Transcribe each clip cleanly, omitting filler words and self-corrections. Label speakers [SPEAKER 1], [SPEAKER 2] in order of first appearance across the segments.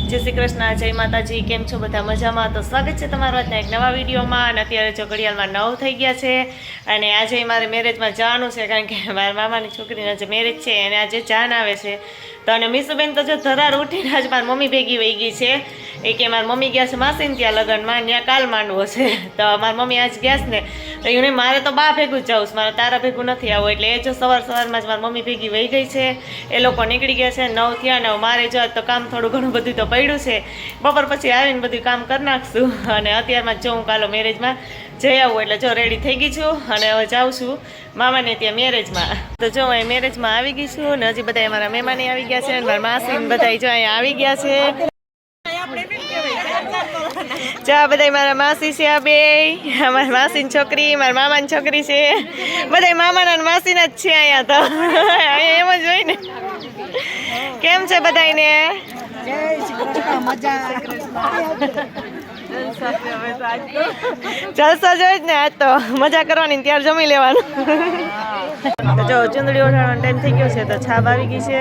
[SPEAKER 1] જય શ્રી કૃષ્ણ, જય માતાજી. કેમ છો બધા? મજામાં? તો સ્વાગત છે તમારું આજના એક નવા વિડીયોમાં. અને અત્યારે જો ઘડિયાળમાં 9 થઈ ગયા છે અને આજે મારે મેરેજમાં જવાનું છે, કારણ કે મારા મામાની છોકરીના જે મેરેજ છે એને આજે જાન આવે છે. તો અને મીસુબેન તો જો ધરાર ઉઠીને આજ મારી મમ્મી ભેગી વહી ગઈ છે. એ કે મારી મમ્મી ગયા છે માસીને ત્યાં લગ્નમાં, ત્યાં કાલ માંડવો છે. તો મારી મમ્મી આજ ગયા છે ને તો એને મારે તો બા ભેગું જ જવું છે, મારે તારા ભેગું નથી આવું. એટલે એ જો સવારમાં જ મારી મમ્મી ભેગી વહી ગઈ છે. એ લોકો નીકળી ગયા છે, 9 થયા ને મારે જો તો કામ થોડું ઘણું બધું તો પડ્યું છે. બપોર પછી આવીને બધું કામ કરી નાખશું. અને અત્યારમાં જો હું કાલો મેરેજમાં જઈ આવું, એટલે જો રેડી થઈ ગઈ છું અને હવે જાઉં છું મામાને ત્યાં મેરેજમાં. તો જો અહીં મેરેજમાં આવી ગઈ છું ને હજી બધા મારા મહેમાને આવી ગયા છે અને મારા માસી બધા જો અહીંયા આવી ગયા છે. ચા બધા મારા માસી છે, આ બે મારા માસીની છોકરી, મારા મામાની છોકરી છે. બધા મામાના માસીના જ છે અહીંયા. તો અહીંયા એમ જ હોય ને. કેમ છે બધાને? જલસા જોઈ જ ને, આજ તો મજા કરવાની, ત્યારે જમી લેવાનું. તો જો ચૂંદડી ઓઢાડવાનો ટાઈમ થઈ ગયો છે તો છાબ આવી ગઈ છે.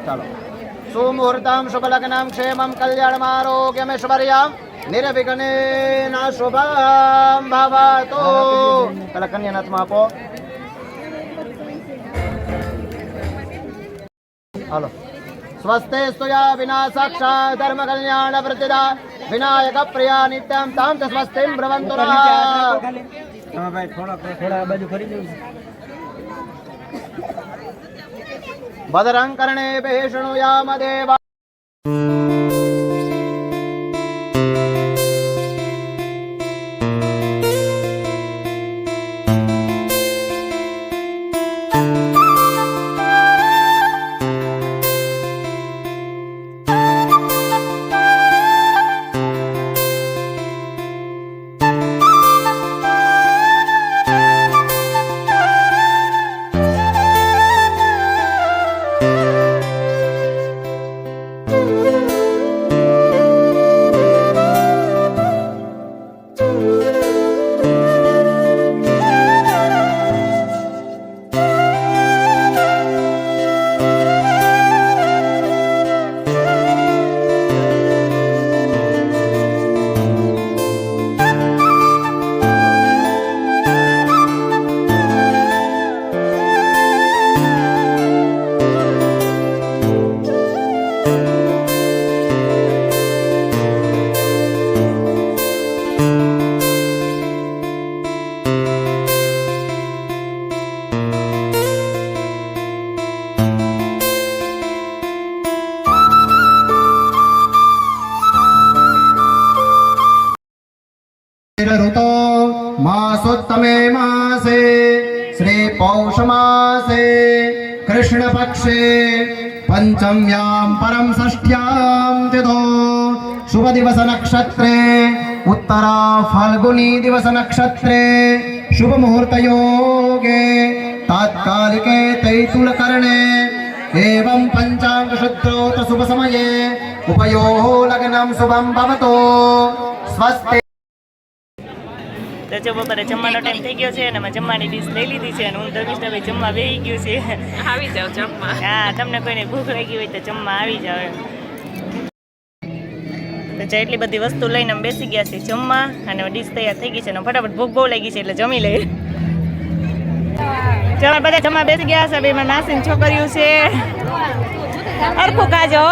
[SPEAKER 2] ચાલો સુમુહૂર્તમ શુભલગ્નમ ક્ષેમમ કલ્યાણમારોગ્યમૈશ્વર્યમ નિર્વિઘ્નેન શુભમ ભવતુ. પેલા કન્યાનાથમાં આપો. હાલો. સ્વસ્તે સ્તુયા વિના સાક્ષાત ધર્મ કલ્યાણ પ્રતિદા વિનાયક પ્રિયા નિત્યમ તામ ચ સ્વસ્તિમ બ્રવંતુ નઃ. ભદ્રં કર્ણેભિઃ શૃણુયામ દેવા. ऋतो मासोत्तमे मासे श्री पौष मासे कृष्ण पक्षे पंचम्यां परम षष्ठ्यां तिथो शुभ दिवस नक्षत्रे उत्तरा फाल्गुनी दिवस नक्षत्रे शुभ मुहूर्त योगे तात्कालिके तैतुल करणे एवं पंचांग शुद्धोत शुभ समये उपयोः लग्नं शुभं भवतु. स्वस्ति.
[SPEAKER 1] તો જો બપોરે જમવાનો ટાઈમ થઈ ગયો છે અને મેં જમવાની ડીશ લઈ લીધી છે અને હું ધર્મિષ્ઠભાઈ જમવા બેસી ગયું છે.
[SPEAKER 3] આવી જાવ જમવા.
[SPEAKER 1] હા, તમને કોઈને ભૂખ લાગી હોય તો જમવા આવી જાવ એમ. તો જે એટલી બધી વસ્તુ લઈને અમે બેસી ગયા છે જમવા અને ડીશ તૈયાર થઈ ગઈ છે અને ફટાફટ ભૂખ બહુ લાગી છે એટલે જમી લઈએ. તમે બધા જમવા બેસી ગયા છે. એમાં નાસીન છોકરીઓ છે. અરખું કાજો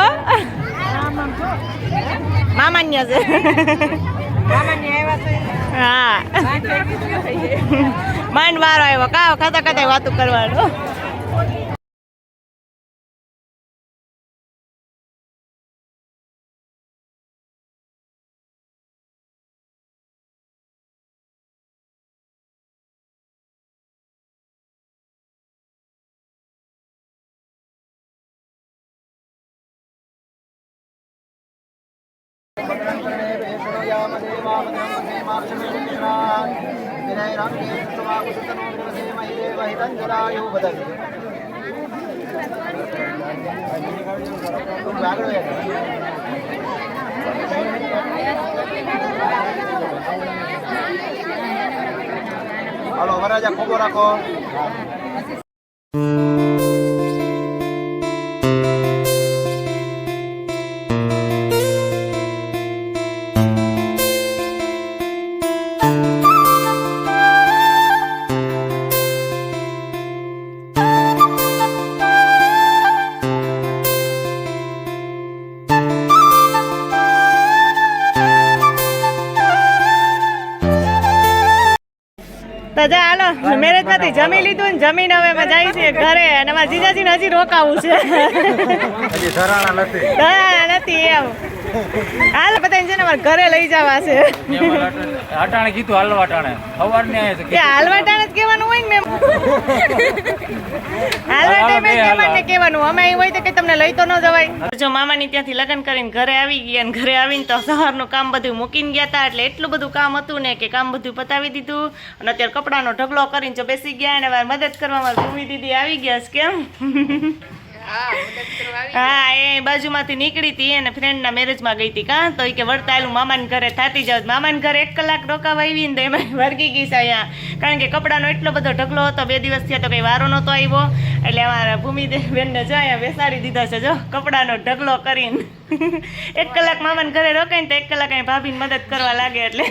[SPEAKER 1] મામાન્ય છે. હા, માંડ વારો આવ્યો કાવ ખાતા ખાતા વાતું કરવાનું.
[SPEAKER 2] હાલો વરાજા ખોબો રાખો.
[SPEAKER 1] તો જા હાલો મેરેજ માંથી જમી લીધું ને જમીને હવે અમે જાય છે ઘરે અને અમારા જીજાજીને હજી રોકાવું છે.
[SPEAKER 2] હજી ધરાણા નથી.
[SPEAKER 1] ધરાણા નથી એમ. હાલ બધાને છે ને અમારે ઘરે લઈ જવા છે.
[SPEAKER 4] અટાણે કીધું હાલવા ટાણે સવારને આવ્યા છે.
[SPEAKER 1] હાલવા ટાણે જ કહેવાનું હોય ને મેમ. હાલવા ટાઈમે જ મહેમાનને કહેવાનું. અમે અહીં હોય તો કે તમને લઈ તો ન જવાય. જો મામાની ત્યાંથી લગ્ન કરીને ઘરે આવી ગયા અને ઘરે આવીને તો સવારનું કામ બધું મૂકીને ગયા હતા એટલે એટલું બધું કામ હતું ને કે કામ બધું પતાવી દીધું અને અત્યારે કપડાનો ઢગલો કરીને જો બેસી ગયા અને મદદ કરવા મારી ભૂમિ દીદી આવી ગયા છે. કેમ હા એ બાજુમાંથી નીકળી હતી અને ફ્રેન્ડના મેરેજમાં ગઈ હતી કાં તો એ કે વડતાલું મામાને ઘરે થાતી જાવ મામાને ઘરે 1 કલાક રોકાવા આવી ને તો એમાં વર્ગી ગઈ છે અહીંયા કારણ કે કપડાનો એટલો બધો ઢગલો હતો 2 દિવસ થયા તો કંઈ વારો નહોતો આવ્યો એટલે અમારા ભૂમિબેનને જો અહીંયા બેસાડી દીધા છે જો કપડાનો ઢગલો કરીને 1 કલાક મામાને ઘરે રોકાઈને તો 1 કલાક અહીં ભાભીને મદદ કરવા લાગે એટલે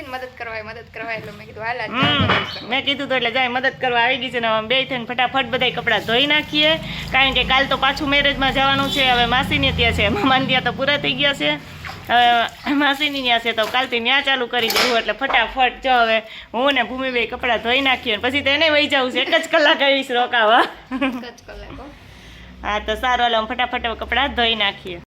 [SPEAKER 3] મદદ કરવા એટલે મેં કીધું હાલ
[SPEAKER 1] મેં કીધું તો એટલે જાય મદદ કરવા આવી ગઈ છે ને બે થઈને ફટાફટ બધા કપડાં ધોઈ નાખીએ કારણ કે કાલ તો પાછું મેરેજમાં જવાનું છે હવે માસીને ત્યાં છે મામાને ત્યાં તો પૂરા થઈ ગયા છે હવે માસીની ત્યાં છે તો કાલથી ત્યાં ચાલુ કરી દેવું એટલે ફટાફટ જો હવે હું ને ભૂમિભાઈ કપડાં ધોઈ નાખીએ પછી તો એને વહી જવું છે 1 જ કલાક આવીશ રોકાવા હા તો સારું હાલો ફટાફટ કપડાં ધોઈ નાખીએ